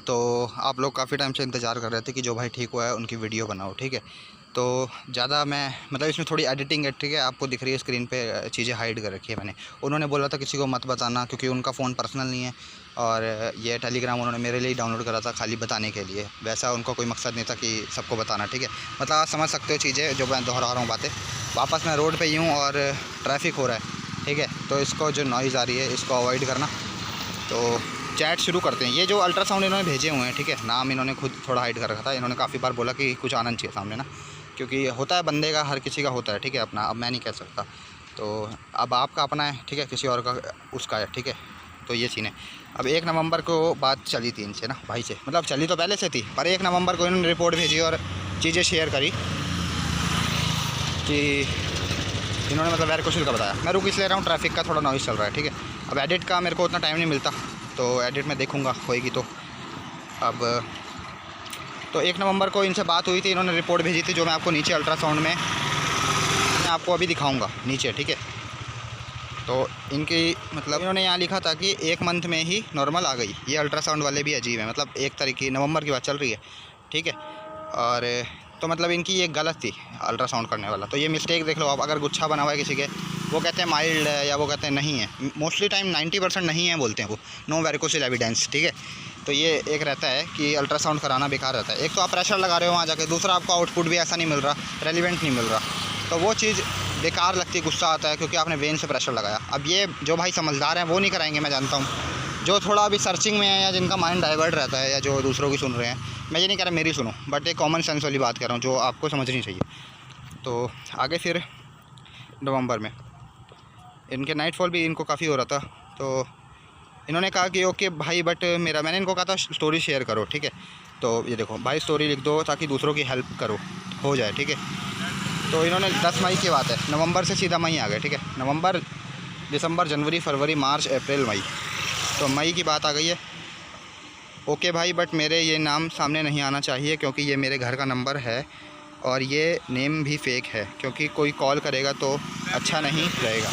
तो आप लोग काफ़ी टाइम से इंतज़ार कर रहे थे कि जो भाई ठीक हुआ है उनकी वीडियो बनाओ, ठीक है। तो ज़्यादा मैं मतलब इसमें थोड़ी एडिटिंग है, ठीक है। आपको दिख रही है स्क्रीन पे चीज़ें हाइड कर रखी है मैंने। उन्होंने बोला था किसी को मत बताना क्योंकि उनका फ़ोन पर्सनल नहीं है, और ये टेलीग्राम उन्होंने मेरे लिए ही डाउनलोड करा था खाली बताने के लिए। वैसा उनका कोई मकसद नहीं था कि सबको बताना, ठीक है। मतलब आप समझ सकते हो चीज़ें जो मैं दोहरा रहा हूँ बातें। वापस मैं रोड पर ही हूँ और ट्रैफिक हो रहा है, ठीक है। तो इसको जो नॉइज़ आ रही है इसको अवॉइड करना। तो चैट शुरू करते हैं। ये जो अल्ट्रासाउंड इन्होंने भेजे हुए हैं, ठीक है, नाम इन्होंने खुद थोड़ा हाइड कर रखा था। इन्होंने काफ़ी बार बोला कि कुछ आना चाहिए सामने ना, क्योंकि होता है बंदे का, हर किसी का होता है, ठीक है, अपना। अब मैं नहीं कह सकता, तो अब आपका अपना है, ठीक है, किसी और का उसका है, ठीक है। तो ये सीन है। अब 1 नवंबर को बात चली थी इनसे ना, भाई से, मतलब चली तो पहले से थी, पर 1 नवंबर को इन्होंने रिपोर्ट भेजी और चीज़ें शेयर करी कि इन्होंने मतलब वेरिकोसिल का बताया। मैं रुक इसलिए रहा हूँ, ट्रैफिक का थोड़ा नॉइज़ चल रहा है, ठीक है। अब एडिट का मेरे को उतना टाइम नहीं मिलता, तो एडिट में देखूँगा होएगी तो। अब तो 1 नवंबर को इनसे बात हुई थी, इन्होंने रिपोर्ट भेजी थी जो मैं आपको नीचे अल्ट्रासाउंड में मैं आपको अभी दिखाऊंगा नीचे, ठीक है। तो इनकी मतलब इन्होंने यहाँ लिखा था कि 1 मंथ में ही नॉर्मल आ गई। ये अल्ट्रासाउंड वाले भी अजीब है, मतलब 1 तारीख की नवंबर की बात चल रही है, ठीक है। और तो मतलब इनकी ये गलत थी अल्ट्रासाउंड करने वाला। तो ये मिस्टेक देख लो आप, अगर गुच्छा बना हुआ है किसी के, वो कहते हैं माइल्ड है या वो कहते हैं नहीं है। मोस्टली टाइम 90% नहीं है बोलते हैं वो, नो वेरिकोसिल एविडेंस, ठीक है। तो ये एक रहता है कि अल्ट्रासाउंड कराना बेकार रहता है। एक तो आप प्रेशर लगा रहे हो वहाँ जाके, दूसरा आपको आउटपुट भी ऐसा नहीं मिल रहा, रेलिवेंट नहीं मिल रहा। तो वो चीज़ बेकार लगती है, गुस्सा आता है क्योंकि आपने वेन से प्रेशर लगाया। अब ये जो भाई समझदार हैं वो नहीं कराएंगे, मैं जानता हूँ। जो थोड़ा अभी सर्चिंग में है या जिनका माइंड डाइवर्ट रहता है या जो दूसरों की सुन रहे हैं, मैं ये नहीं कह रहा मेरी सुनो, बट एक कॉमन सेंस वाली बात कर रहा हूँ जो आपको समझनी चाहिए। तो आगे फिर नवंबर में इनके नाइटफॉल भी इनको काफ़ी हो रहा था। तो इन्होंने कहा कि ओके भाई, बट मैंने इनको कहा था स्टोरी शेयर करो, ठीक है। तो ये देखो भाई, स्टोरी लिख दो ताकि दूसरों की हेल्प करो, हो जाए, ठीक है। तो इन्होंने 10 मई की बात है, नवंबर से सीधा मई आ गए, ठीक है। नवंबर, दिसंबर, जनवरी, फरवरी, मार्च, अप्रैल, मई। तो मई की बात आ गई है। ओके भाई, बट मेरे ये नाम सामने नहीं आना चाहिए क्योंकि ये मेरे घर का नंबर है और ये नेम भी फ़ेक है, क्योंकि कोई कॉल करेगा तो अच्छा नहीं रहेगा।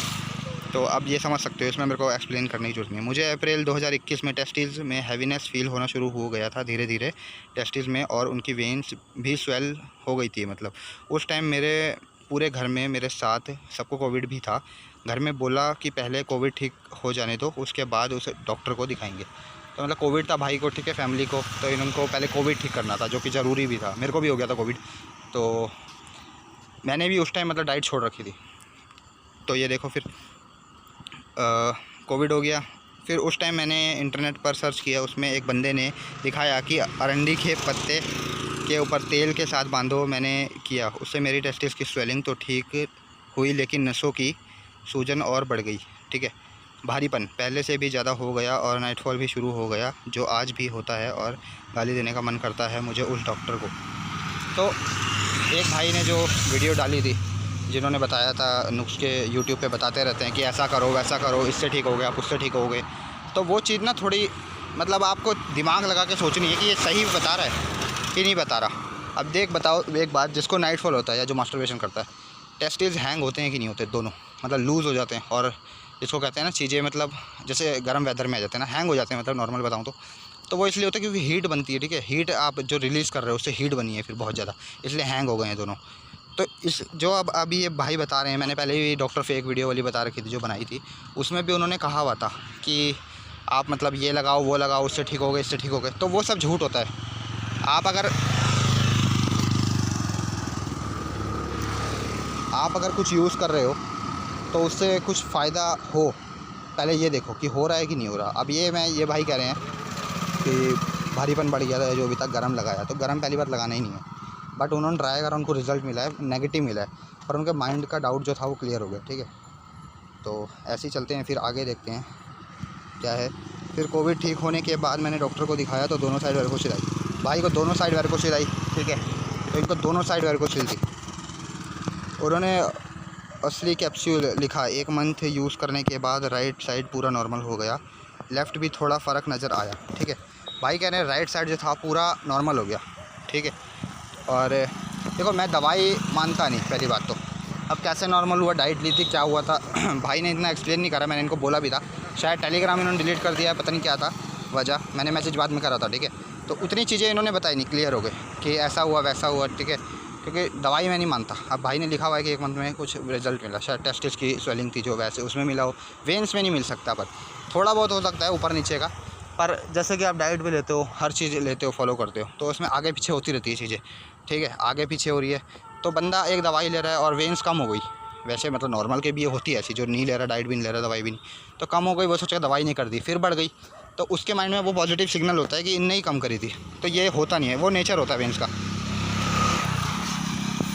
तो अब ये समझ सकते हो, इसमें मेरे को एक्सप्लेन करने की ज़रूरत नहीं है। मुझे अप्रैल 2021 में टेस्टिस में हैवीनेस फील होना शुरू हो गया था धीरे धीरे टेस्टिस में, और उनकी वेन्स भी स्वेल हो गई थी। मतलब उस टाइम मेरे पूरे घर में मेरे साथ सबको कोविड भी था। घर में बोला कि पहले कोविड ठीक हो जाने दो, उसके बाद उसे डॉक्टर को दिखाएंगे। तो मतलब कोविड था भाई को, ठीक है, फैमिली को, तो इनको पहले कोविड ठीक करना था, जो कि ज़रूरी भी था। मेरे को भी हो गया था कोविड, तो मैंने भी उस टाइम मतलब डाइट छोड़ रखी थी। तो ये देखो फिर कोविड हो गया। फिर उस टाइम मैंने इंटरनेट पर सर्च किया, उसमें एक बंदे ने दिखाया कि अरंडी के पत्ते के ऊपर तेल के साथ बांधो। मैंने किया, उससे मेरी टेस्टिस की स्वेलिंग तो ठीक हुई, लेकिन नसों की सूजन और बढ़ गई, ठीक है। भारीपन पहले से भी ज़्यादा हो गया और नाइटफॉल भी शुरू हो गया, जो आज भी होता है, और गाली देने का मन करता है मुझे उस डॉक्टर को। तो एक भाई ने जो वीडियो डाली थी, जिन्होंने बताया था नुस्खे यूट्यूब पे बताते रहते हैं कि ऐसा करो वैसा करो, इससे ठीक हो गया, आप उससे ठीक हो गए। तो वो चीज़ ना थोड़ी मतलब आपको दिमाग लगा के सोचनी है कि ये सही बता रहा है कि नहीं बता रहा। अब बताओ एक बात, जिसको नाइटफॉल होता है या जो मास्टरबेशन करता है, टेस्टिस हैंग होते हैं कि नहीं होते? दोनों मतलब लूज़ हो जाते हैं, और जिसको कहते हैं ना चीज़ें मतलब जैसे गर्म वेदर में आ जाते हैं ना, हैंग हो जाते हैं, मतलब नॉर्मल बताऊँ तो वो इसलिए होता है क्योंकि हीट बनती है, ठीक है। हीट आप जो रिलीज़ कर रहे हो उससे हीट बनी है फिर बहुत ज़्यादा, इसलिए हैंग हो गए हैं दोनों। तो इस जो अब अभी ये भाई बता रहे हैं, मैंने पहले भी डॉक्टर फेक वीडियो वाली बता रखी थी जो बनाई थी, उसमें भी उन्होंने कहा हुआ था कि आप मतलब ये लगाओ वो लगाओ, उससे ठीक हो गए, इससे ठीक हो गए। तो वो सब झूठ होता है। आप अगर कुछ यूज़ कर रहे हो तो उससे कुछ फ़ायदा हो, पहले ये देखो कि हो रहा है कि नहीं हो रहा। अब ये भाई कह रहे हैं कि भारीपन बढ़ गया था जो अभी तक गर्म लगाया, तो गर्म पहली बार लगाना ही नहीं है, बट उन्होंने ट्राई करा, उनको रिज़ल्ट मिला है, नेगेटिव मिला है, पर उनके माइंड का डाउट जो था वो क्लियर हो गया, ठीक है। तो ऐसे ही चलते हैं, फिर आगे देखते हैं क्या है। फिर कोविड ठीक होने के बाद मैंने डॉक्टर को दिखाया तो दोनों साइड वेरिकोसिल आई। भाई को दोनों साइड वेरिकोसिल आई, ठीक है। तो इनको दोनों साइड वेरिकोसिल थी। उन्होंने असली कैप्सूल लिखा, 1 मंथ यूज़ करने के बाद राइट साइड पूरा नॉर्मल हो गया, लेफ़्ट भी थोड़ा फ़र्क नज़र आया, ठीक है। भाई कह रहे हैं राइट साइड जो था पूरा नॉर्मल हो गया, ठीक है। और देखो मैं दवाई मानता नहीं पहली बात तो, अब कैसे नॉर्मल हुआ, डाइट ली थी, क्या हुआ था भाई ने इतना एक्सप्लेन नहीं करा, मैंने इनको बोला भी था, शायद टेलीग्राम इन्होंने डिलीट कर दिया है, पता नहीं क्या था। वजह मैंने मैसेज बाद में करा था, ठीक है। तो उतनी चीज़ें इन्होंने बताई नहीं, क्लियर हो गए कि ऐसा हुआ वैसा हुआ, ठीक है। क्योंकि दवाई मैं नहीं मानता। अब भाई ने लिखा हुआ है कि 1 मंथ में कुछ रिजल्ट मिला, शायद टेस्टिस की स्वेलिंग थी जो वैसे उसमें मिला हो, वेंस में नहीं मिल सकता, पर थोड़ा बहुत हो सकता है ऊपर नीचे का। पर जैसे कि आप डाइट भी लेते हो, हर चीज़ लेते हो, फॉलो करते हो, तो उसमें आगे पीछे होती रहती है चीज़ें, ठीक है। आगे पीछे हो रही है तो बंदा एक दवाई ले रहा है और वेंस कम हो गई, वैसे मतलब नॉर्मल के भी ये होती है ऐसी, जो नहीं ले रहा, डाइट भी नहीं ले रहा, दवाई भी नहीं, तो कम हो गई, वो सोचा दवाई नहीं कर दी, फिर बढ़ गई, तो उसके माइंड में वो पॉजिटिव सिग्नल होता है कि इनने ही कम करी थी। तो ये होता नहीं है, वो नेचर होता है वेंस का।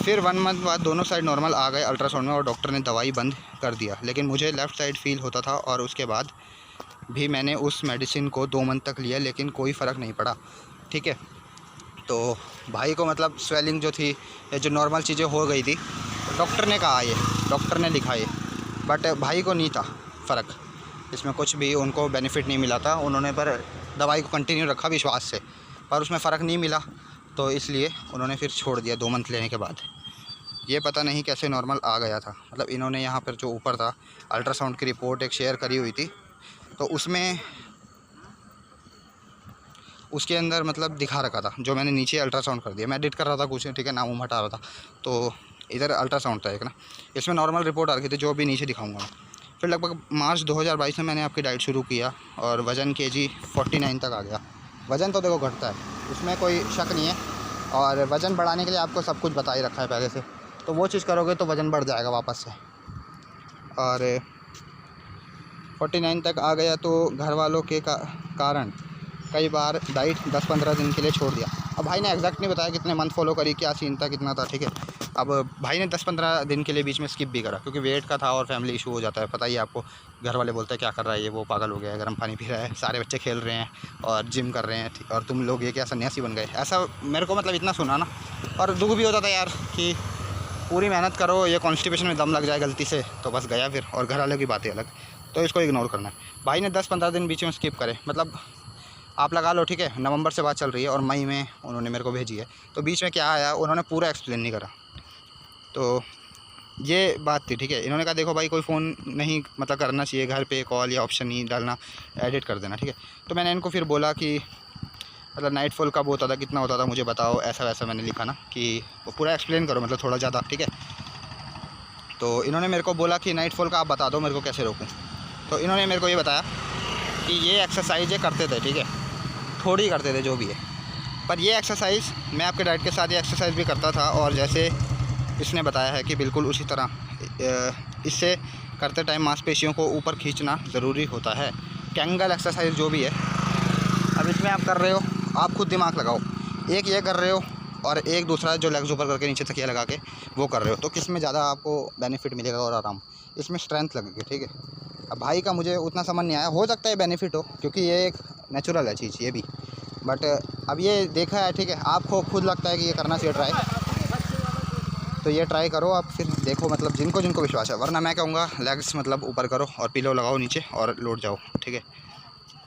फिर 1 मंथ बाद दोनों साइड नॉर्मल आ गए अल्ट्रासाउंड में और डॉक्टर ने दवाई बंद कर दिया। लेकिन मुझे लेफ़्ट साइड फील होता था और उसके बाद भी मैंने उस मेडिसिन को 2 मंथ तक लिया, लेकिन कोई फ़र्क नहीं पड़ा, ठीक है। तो भाई को मतलब स्वेलिंग जो थी या जो नॉर्मल चीज़ें हो गई थी, डॉक्टर ने कहा, ये डॉक्टर ने लिखा ये, बट भाई को नहीं था फ़र्क, इसमें कुछ भी उनको बेनिफिट नहीं मिला था। उन्होंने पर दवाई को कंटिन्यू रखा विश्वास से, पर उसमें फ़र्क नहीं मिला, तो इसलिए उन्होंने फिर छोड़ दिया 2 मंथ लेने के बाद। ये पता नहीं कैसे नॉर्मल आ गया था। मतलब इन्होंने यहाँ पर जो ऊपर था अल्ट्रासाउंड की रिपोर्ट एक शेयर करी हुई थी, तो उसमें उसके अंदर मतलब दिखा रखा था, जो मैंने नीचे अल्ट्रासाउंड कर दिया, मैं एडिट कर रहा था कुछ, ठीक है, नाम हटा रहा था, तो इधर अल्ट्रासाउंड था एक ना, इसमें नॉर्मल रिपोर्ट आ रही थी, जो अभी नीचे दिखाऊंगा मैं। फिर लगभग मार्च 2022 में मैंने आपकी डाइट शुरू किया और वज़न kg 49 तक आ गया। वज़न तो देखो घटता है, उसमें कोई शक नहीं है, और वज़न बढ़ाने के लिए आपको सब कुछ बता ही रखा है पहले से, तो वो चीज़ करोगे तो वज़न बढ़ जाएगा वापस से। और 49 तक आ गया, तो घर वालों के कारण कई बार डाइट 10-15 दिन के लिए छोड़ दिया। अब भाई ने एग्जैक्ट नहीं बताया कितने मंथ फॉलो करी, क्या सीन था, कितना था, ठीक है। अब भाई ने 10-15 दिन के लिए बीच में स्किप भी करा, क्योंकि वेट का था और फैमिली इशू हो जाता है, पता ही है आपको। घर वाले बोलते हैं क्या कर रहा है ये, वो पागल हो गया है, गर्म पानी पी रहा है, सारे बच्चे खेल रहे हैं और जिम कर रहे हैं, और तुम लोग ये क्या सन्यासी बन गए, ऐसा मेरे को मतलब इतना सुना ना। और दुख भी होता था यार कि पूरी मेहनत करो, ये कॉन्स्टिपेशन में दम लग जाए गलती से तो बस गया फिर, और घर वालों की बातें अलग, तो इसको इग्नोर करना है। भाई ने 10-15 दिन बीच में स्किप करे, मतलब आप लगा लो, ठीक है। नवंबर से बात चल रही है और मई में उन्होंने मेरे को भेजी है, तो बीच में क्या आया उन्होंने पूरा एक्सप्लेन नहीं करा, तो ये बात थी, ठीक है। इन्होंने कहा देखो भाई कोई फ़ोन नहीं मतलब करना चाहिए, घर पे कॉल या ऑप्शन नहीं डालना, एडिट कर देना, ठीक है। तो मैंने इनको फिर बोला कि मतलब नाइटफॉल कब होता था, कितना होता था, मुझे बताओ, ऐसा वैसा मैंने लिखा ना कि वो पूरा एक्सप्लेन करो, मतलब थोड़ा ज़्यादा, ठीक है। तो इन्होंने मेरे को बोला कि नाइटफॉल का आप बता दो मेरे को कैसे रोकूँ। तो इन्होंने मेरे को ये बताया कि ये एक्सरसाइज करते थे, ठीक है, थोड़ी करते थे जो भी है, पर ये एक्सरसाइज़ मैं आपके डाइट के साथ ये एक्सरसाइज भी करता था, और जैसे इसने बताया है कि बिल्कुल उसी तरह इससे करते टाइम मांसपेशियों को ऊपर खींचना ज़रूरी होता है। कैंगल एक्सरसाइज जो भी है, अब इसमें आप कर रहे हो, आप खुद दिमाग लगाओ, एक ये कर रहे हो और एक दूसरा जो लेग्स ऊपर करके नीचे तकिया लगा के वो कर रहे हो, तो किस में ज़्यादा आपको बेनिफिट मिलेगा और आराम, इसमें स्ट्रेंथ लगेगी, ठीक है। अब भाई का मुझे उतना समझ नहीं आया, हो सकता है बेनिफिट हो क्योंकि ये एक नेचुरल है चीज़ ये भी, बट अब ये देखा है, ठीक है, आपको खुद लगता है कि ये करना चाहिए ट्राई, तो ये ट्राई करो आप, फिर देखो मतलब जिनको जिनको विश्वास है, वरना मैं कहूँगा लेग्स मतलब ऊपर करो और पिलो लगाओ नीचे और लौट जाओ, ठीक है।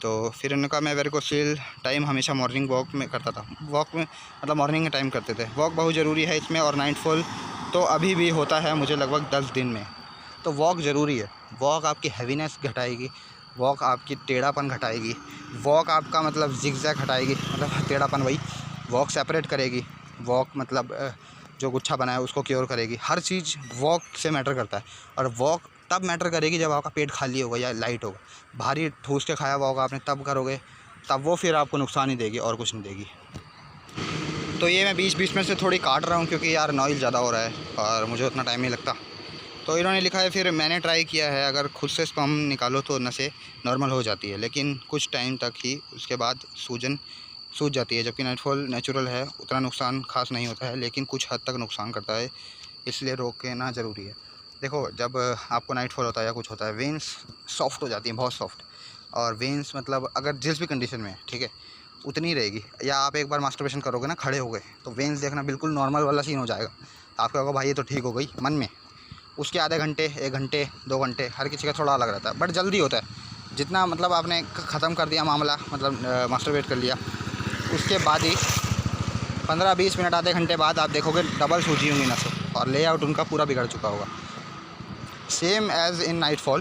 तो फिर उनका मैं वेरिकोसिल टाइम हमेशा मॉर्निंग वॉक में करता था, वॉक में मतलब मॉर्निंग के टाइम करते थे, वॉक बहुत ज़रूरी है इसमें, और नाइटफॉल तो अभी भी होता है मुझे लगभग 10 दिन में, तो वॉक ज़रूरी है। वॉक आपकी हैवीनेस घटाएगी, वॉक आपकी टेढ़ापन घटाएगी, वॉक आपका मतलब जिगजैग हटाएगी, मतलब टेढ़ापन वही, वॉक सेपरेट करेगी, वॉक मतलब जो गुच्छा बनाया उसको क्योर करेगी, हर चीज़ वॉक से मैटर करता है। और वॉक तब मैटर करेगी जब आपका पेट खाली होगा या लाइट होगा, भारी ठूस के खाया हुआ होगा आपने तब करोगे, तब वो फिर आपको नुकसान ही देगी और कुछ नहीं देगी। तो ये मैं बीच बीच में से थोड़ी काट रहा हूँ क्योंकि यार नॉइज़ ज़्यादा हो रहा है और मुझे उतना टाइम नहीं लगता। तो इन्होंने लिखा है, फिर मैंने ट्राई किया है, अगर खुद से स्पर्म निकालो तो नसें नॉर्मल हो जाती है, लेकिन कुछ टाइम तक ही, उसके बाद सूजन सूज जाती है, जबकि नाइटफॉल नेचुरल है, उतना नुकसान खास नहीं होता है, लेकिन कुछ हद तक नुकसान करता है, इसलिए रोकना ज़रूरी है। देखो जब आपको नाइटफॉल होता है या कुछ होता है, वेंस सॉफ्ट हो जाती हैं, बहुत सॉफ्ट, और वेंस मतलब अगर जिस भी कंडीशन में, ठीक है, उतनी रहेगी। या आप एक बार मास्टरबेशन करोगे ना, खड़े हो गए, तो वेंस देखना बिल्कुल नॉर्मल वाला सीन हो जाएगा, आपको होगा भाई ये तो ठीक हो गई मन में, उसके आधे घंटे, 1 घंटे, 2 घंटे, हर किसी का थोड़ा अलग रहता है, बट जल्दी होता है। जितना मतलब आपने ख़त्म कर दिया मामला, मतलब मास्टरबेट कर लिया, उसके बाद ही 15-20 मिनट, आधे घंटे बाद आप देखोगे डबल सूजी होंगी नसें, और लेआउट उनका पूरा बिगड़ चुका होगा। सेम एज़ इन नाइटफॉल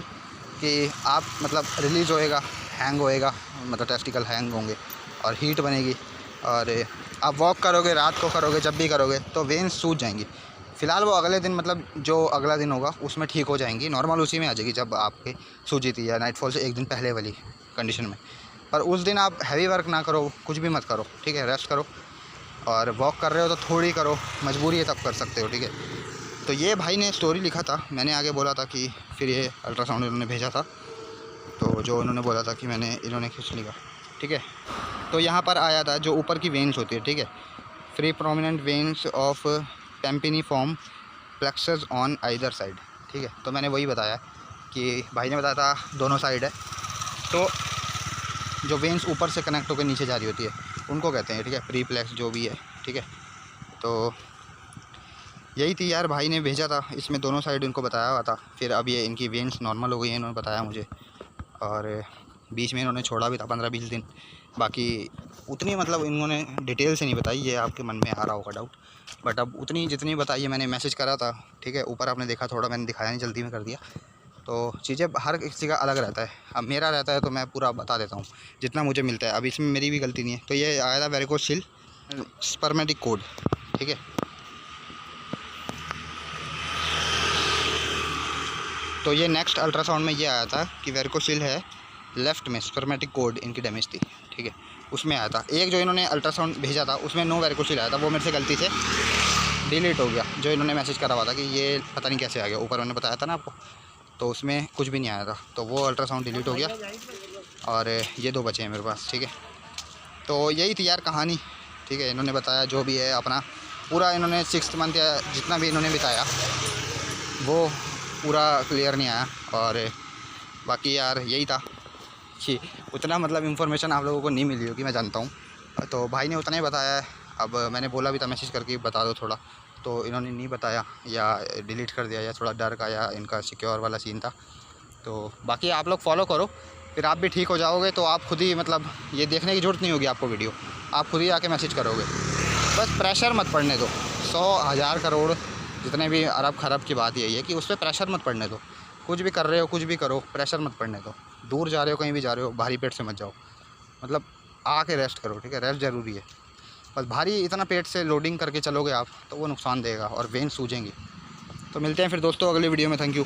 कि आप मतलब रिलीज़ होएगा, हैंग होएगा, मतलब टेस्टिकल हैंग होंगे और हीट बनेगी, और आप वॉक करोगे, रात को करोगे, जब भी करोगे तो वेन्स सूज जाएंगी। फ़िलहाल वो अगले दिन, मतलब जो अगला दिन होगा उसमें ठीक हो जाएंगी, नॉर्मल उसी में आ जाएगी जब आपकी सूजी थी या नाइटफॉल से एक दिन पहले वाली कंडीशन में। पर उस दिन आप हैवी वर्क ना करो, कुछ भी मत करो, ठीक है, रेस्ट करो। और वॉक कर रहे हो तो थोड़ी करो, मजबूरी है तब कर सकते हो, ठीक है। तो ये भाई ने स्टोरी लिखा था, मैंने आगे बोला था कि फिर ये अल्ट्रासाउंड इन्होंने भेजा था, तो जो उन्होंने बोला था कि इन्होंने खींच लिया, ठीक है। तो यहाँ पर आया था जो ऊपर की वेन्स होती है, ठीक है, free prominent veins of pampiniform plexus on either side, ठीक है। तो मैंने वही बताया कि भाई ने बताया था दोनों साइड है, तो जो वेन्स ऊपर से कनेक्ट होकर नीचे जा रही होती है उनको कहते हैं, ठीक है, प्री प्लेक्स जो भी है, ठीक है। तो यही थी यार, भाई ने भेजा था, इसमें दोनों साइड इनको बताया हुआ था। फिर अब ये इनकी वेन्स नॉर्मल हो गई हैं, इन्होंने बताया मुझे, और बीच में इन्होंने छोड़ा भी था 15-20 दिन। बाकी उतनी मतलब इन्होंने डिटेल से नहीं बताई, ये आपके मन में आ रहा होगा डाउट, बट अब उतनी जितनी बताई है, मैंने मैसेज करा था, ठीक है। ऊपर आपने देखा थोड़ा मैंने दिखाया नहीं, जल्दी में कर दिया। तो चीज़ें हर किसी का अलग रहता है, अब मेरा रहता है तो मैं पूरा बता देता हूँ जितना मुझे मिलता है। अब इसमें मेरी भी गलती नहीं है। तो ये आया था वेरिकोसिल स्पर्मेटिक कोड, ठीक है। तो ये नेक्स्ट अल्ट्रासाउंड में ये आया था कि वेरिकोसिल है लेफ़्ट में, स्पर्मेटिक कोड इनकी डैमेज थी, ठीक है, उसमें आया था। एक जो इन्होंने अल्ट्रासाउंड भेजा था उसमें नो वेरिकोसिल आया था, वो मेरे से गलती से डिलीट हो गया। जो इन्होंने मैसेज करा हुआ था कि ये पता नहीं कैसे आ गया, ऊपर मैंने बताया था ना आपको, तो उसमें कुछ भी नहीं आया था, तो वो अल्ट्रासाउंड डिलीट हो गया, और ये 2 बचे हैं मेरे पास, ठीक है। तो यही थी यार कहानी, ठीक है। इन्होंने बताया जो भी है अपना पूरा, इन्होंने 6th मंथ या जितना भी इन्होंने बताया वो पूरा क्लियर नहीं आया। और बाकी यार यही था कि उतना मतलब इन्फॉर्मेशन आप लोगों को नहीं मिली होगी, मैं जानता हूँ। तो भाई ने उतना ही बताया है। अब मैंने बोला भी था मैसेज करके बता दो थोड़ा, तो इन्होंने नहीं बताया या डिलीट कर दिया, या थोड़ा डर का या इनका सिक्योर वाला सीन था। तो बाकी आप लोग फॉलो करो, फिर आप भी ठीक हो जाओगे। तो आप खुद ही मतलब ये देखने की ज़रूरत नहीं होगी आपको वीडियो, आप खुद ही आके मैसेज करोगे। बस प्रेशर मत पड़ने दो, 100 1000 करोड़ जितने भी अरब खरब की बात यही है कि उस पर प्रेशर मत पड़ने दो। कुछ भी कर रहे हो, कुछ भी करो, प्रेशर मत पड़ने दो। दूर जा रहे हो, कहीं भी जा रहे हो, भारी पेट से मत जाओ, मतलब आके रेस्ट करो, ठीक है, रेस्ट ज़रूरी है। बस भारी इतना पेट से लोडिंग करके चलोगे आप तो वो नुकसान देगा और वेन सूजेंगी। तो मिलते हैं फिर दोस्तों अगले वीडियो में। Thank you.